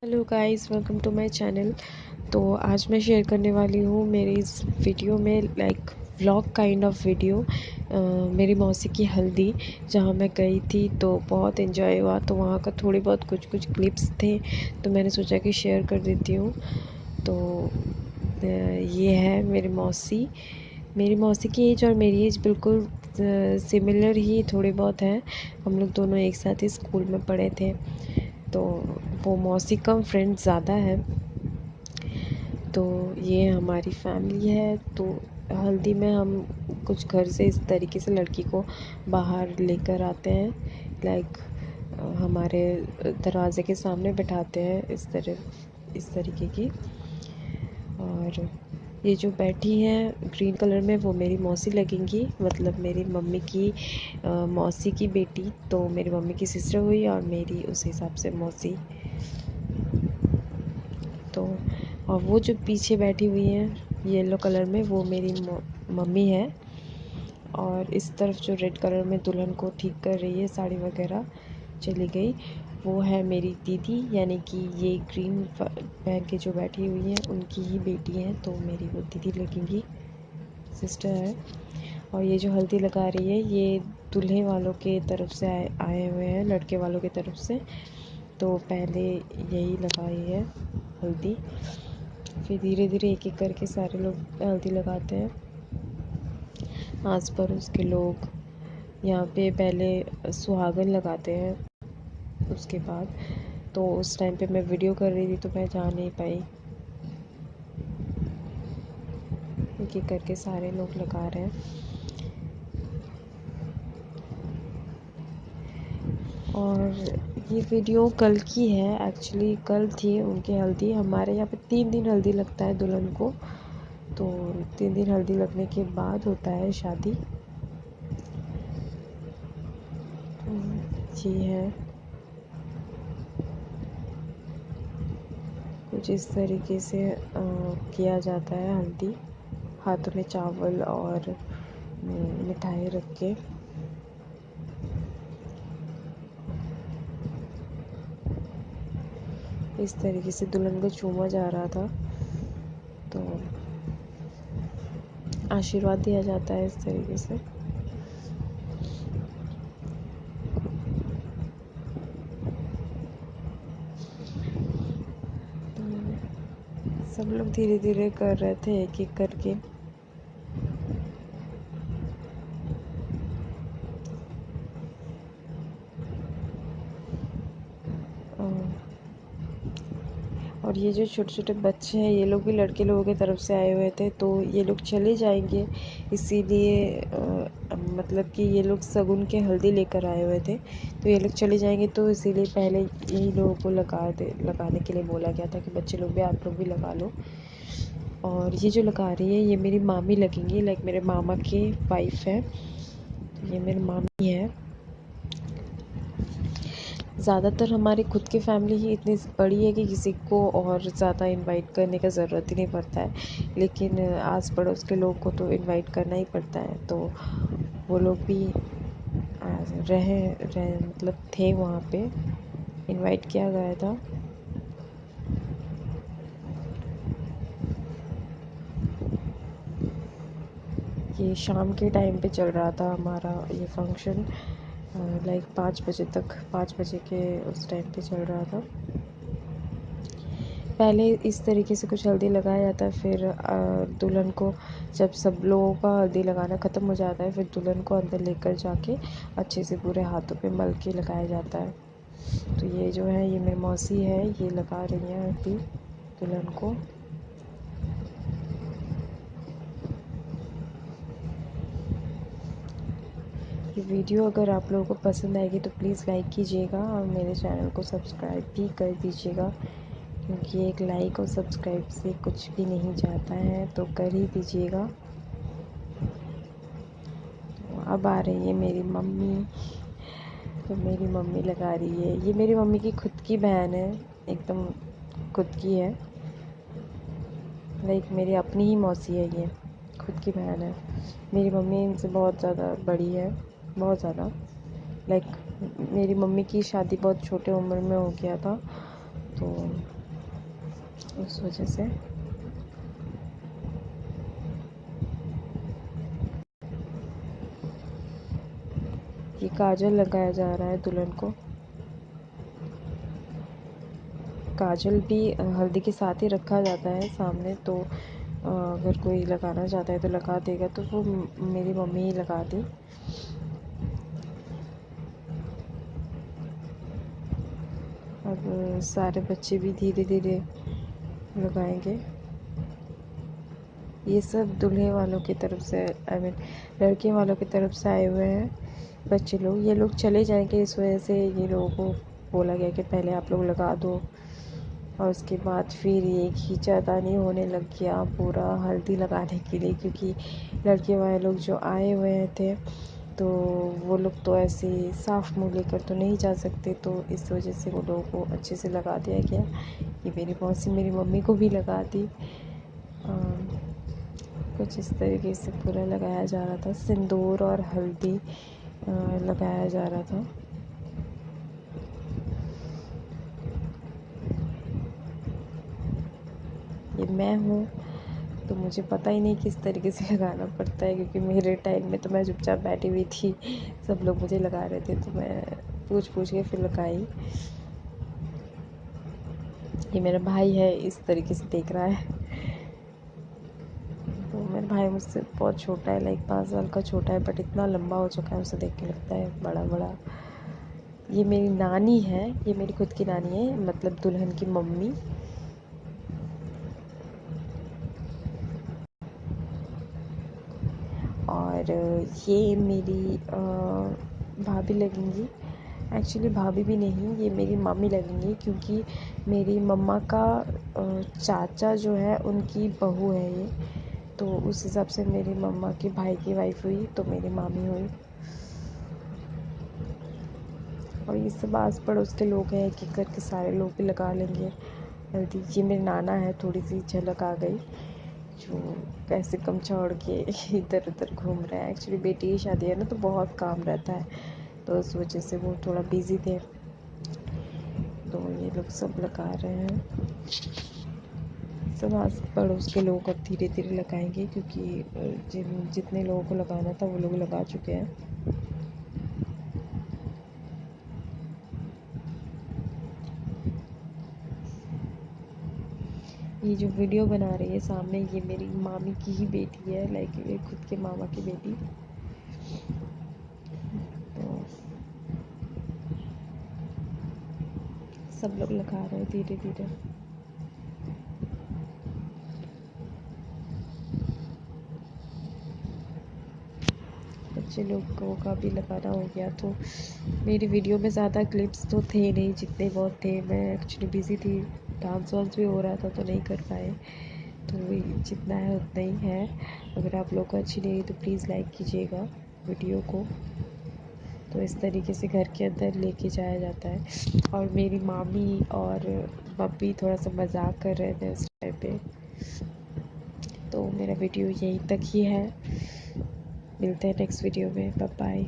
Hello guys, welcome to my channel. तो आज मैं शेयर करने वाली हूँ मेरी इस वीडियो में व्लॉग काइंड ऑफ वीडियो मेरी मौसी की हल्दी, जहाँ मैं गई थी तो बहुत एंजॉय हुआ। तो वहाँ का थोड़ी बहुत कुछ क्लिप्स थे तो मैंने सोचा कि शेयर कर देती हूँ। तो ये है मेरी मौसी की एज और मेरी एज बिल्कुल सिमिलर ही थोड़ी बहुत है। हम लोग दोनों एक साथ ही स्कूल में पढ़े थे। तो वो मौसी कम फ्रेंड ज़्यादा है। तो ये हमारी फैमिली है। तो हल्दी में हम कुछ घर से इस तरीके से लड़की को बाहर लेकर आते हैं, लाइक हमारे दरवाज़े के सामने बिठाते हैं इस तरीके की। और ये जो बैठी हैं ग्रीन कलर में वो मेरी मौसी लगेंगी, मतलब मेरी मम्मी की मौसी की बेटी। तो मेरी मम्मी की सिस्टर हुई और मेरी उस हिसाब से मौसी। तो और वो जो पीछे बैठी हुई हैं येलो कलर में वो मेरी मम्मी है। और इस तरफ जो रेड कलर में दुल्हन को ठीक कर रही है, साड़ी वगैरह चली गई, वो है मेरी दीदी, यानी कि ये ग्रीन पहन के जो बैठी हुई है उनकी ही बेटी है। तो मेरी वो दीदी लगेंगी, सिस्टर है। और ये जो हल्दी लगा रही है ये दूल्हे वालों के तरफ से आए हुए हैं, लड़के वालों की तरफ से। तो पहले यही लगाई है हल्दी, फिर धीरे धीरे एक एक करके सारे लोग हल्दी लगाते हैं। आस पड़ोस के लोग यहाँ पे पहले सुहागन लगाते हैं उसके बाद। तो उस टाइम पे मैं वीडियो कर रही थी तो मैं जा नहीं पाई। एक एक करके सारे लोग लगा रहे हैं। और ये वीडियो कल की है, एक्चुअली कल थी उनकी हल्दी। हमारे यहाँ पे 3 दिन हल्दी लगता है दुल्हन को। तो 3 दिन हल्दी लगने के बाद होता है शादी। ये है कुछ इस तरीके से किया जाता है हल्दी, हाथों में चावल और मिठाई रख के। इस तरीके से दुल्हन को चूमा जा रहा था, तो आशीर्वाद दिया जाता है इस तरीके से। सब लोग धीरे धीरे कर रहे थे एक एक करके। और ये जो छोटे छोटे बच्चे हैं ये लोग भी लड़के लोगों की तरफ से आए हुए थे। तो ये लोग चले जाएंगे, इसीलिए मतलब कि ये लोग सगुन के हल्दी लेकर आए हुए थे। तो ये लोग चले जाएंगे तो इसीलिए पहले यही लोगों को लगाने के लिए बोला गया था कि बच्चे लोग भी, आप लोग भी लगा लो। और ये जो लगा रही है ये मेरी मामी लगेंगी, लाइक मेरे मामा की वाइफ है। तो ये मेरी मामी है। ज़्यादातर हमारी खुद की फैमिली ही इतनी बड़ी है कि किसी को और ज़्यादा इनवाइट करने का ज़रूरत ही नहीं पड़ता है। लेकिन आस पड़ोस के लोग को तो इनवाइट करना ही पड़ता है। तो वो लोग भी रहे मतलब थे वहाँ पे, इनवाइट किया गया था। ये शाम के टाइम पे चल रहा था हमारा ये फंक्शन, लाइक 5 बजे तक, 5 बजे के उस टाइम पे चल रहा था। पहले इस तरीके से कुछ हल्दी लगाया जाता है, फिर दुल्हन को जब सब लोगों का हल्दी लगाना ख़त्म हो जाता है फिर दुल्हन को अंदर लेकर जाके अच्छे से पूरे हाथों पे मल के लगाया जाता है। तो ये जो है ये मेरी मौसी है, ये लगा रही हैं हल्दी दुल्हन को। ये वीडियो अगर आप लोगों को पसंद आएगी तो प्लीज़ लाइक कीजिएगा और मेरे चैनल को सब्सक्राइब भी कर दीजिएगा, क्योंकि एक लाइक और सब्सक्राइब से कुछ भी नहीं जाता है, तो कर ही दीजिएगा। तो अब आ रही है मेरी मम्मी। तो मेरी मम्मी लगा रही है, ये मेरी मम्मी की खुद की बहन है, एकदम खुद की है, लाइक मेरी अपनी ही मौसी है, ये खुद की बहन है। मेरी मम्मी इनसे बहुत ज़्यादा बड़ी है, बहुत ज़्यादा। लाइक मेरी मम्मी की शादी बहुत छोटे उम्र में हो गया था। तो उस वजह से ये काजल लगाया जा रहा है दुल्हन को। काजल भी हल्दी के साथ ही रखा जाता है सामने, तो अगर कोई लगाना चाहता है तो लगा देगा, तो वो मेरी मम्मी ही लगा दी। अब सारे बच्चे भी धीरे धीरे लगाएंगे। ये सब दूल्हे वालों की तरफ से, आई मीन लड़के वालों की तरफ से आए हुए हैं बच्चे लोग। ये लोग चले जाएंगे, इस वजह से ये लोगों को बोला गया कि पहले आप लोग लगा दो। और उसके बाद फिर ये खींचातानी होने लग गया पूरा हल्दी लगाने के लिए, क्योंकि लड़के वाले लोग जो आए हुए थे तो वो लोग तो ऐसे साफ मुँह लेकर तो नहीं जा सकते, तो इस वजह से वो लोगों को अच्छे से लगा दिया गया। ये मेरी मौसी मेरी मम्मी को भी लगा दी। कुछ इस तरीके से पूरा लगाया जा रहा था, सिंदूर और हल्दी लगाया जा रहा था। ये मैं हूँ, तो मुझे पता ही नहीं किस तरीके से लगाना पड़ता है, क्योंकि मेरे टाइम में तो मैं चुपचाप बैठी हुई थी, सब लोग मुझे लगा रहे थे तो मैं पूछ पूछ के फिर लगाई। ये मेरा भाई है, इस तरीके से देख रहा है। तो मेरा भाई मुझसे बहुत छोटा है, लाइक 5 साल का छोटा है, बट इतना लंबा हो चुका है, उसे देख के लगता है बड़ा बड़ा। ये मेरी नानी है, ये मेरी खुद की नानी है, मतलब दुल्हन की मम्मी। और ये मेरी भाभी लगेंगी। एक्चुअली भाभी भी नहीं, ये मेरी मामी लगेंगी, क्योंकि मेरी मम्मा का चाचा जो है उनकी बहू है ये, तो उस हिसाब से मेरी मम्मा के भाई की वाइफ हुई, तो मेरी मामी हुई। और ये सब आस पड़ोस के लोग हैं, एक एक करके सारे लोग भी लगा लेंगे हल्दी। ये मेरे नाना है, थोड़ी सी झलक आ गई, जो कैसे गमछा ओढ़ के इधर उधर घूम रहा है। एक्चुअली बेटी की शादी है ना, तो बहुत काम रहता है, तो उस वजह से वो थोड़ा बिजी थे, तो ये लोग सब लगा रहे हैं। सब आस पड़ोस के लोग अब धीरे धीरे लगाएंगे, क्योंकि जितने लोगों को लगाना था वो लोग लगा चुके हैं। ये जो वीडियो बना रही है सामने, ये मेरी मामी की ही बेटी है, लाइक मेरे खुद के मामा की बेटी। तो सब लोग लगा रहे हैं धीरे धीरे। बच्चे लोगों का भी लगाना हो गया, तो मेरी वीडियो में ज़्यादा क्लिप्स तो थे नहीं, जितने बहुत थे। मैं एक्चुअली बिज़ी थी, डांस वांस भी हो रहा था, तो नहीं कर पाए। तो जितना है उतना ही है। अगर आप लोग को अच्छी लगी तो प्लीज़ लाइक कीजिएगा वीडियो को। तो इस तरीके से घर के अंदर लेके जाया जाता है। और मेरी मामी और मम्मी थोड़ा सा मजाक कर रहे थे उस टाइम पे। तो मेरा वीडियो यहीं तक ही है, मिलते हैं नेक्स्ट वीडियो में, बाय बाय।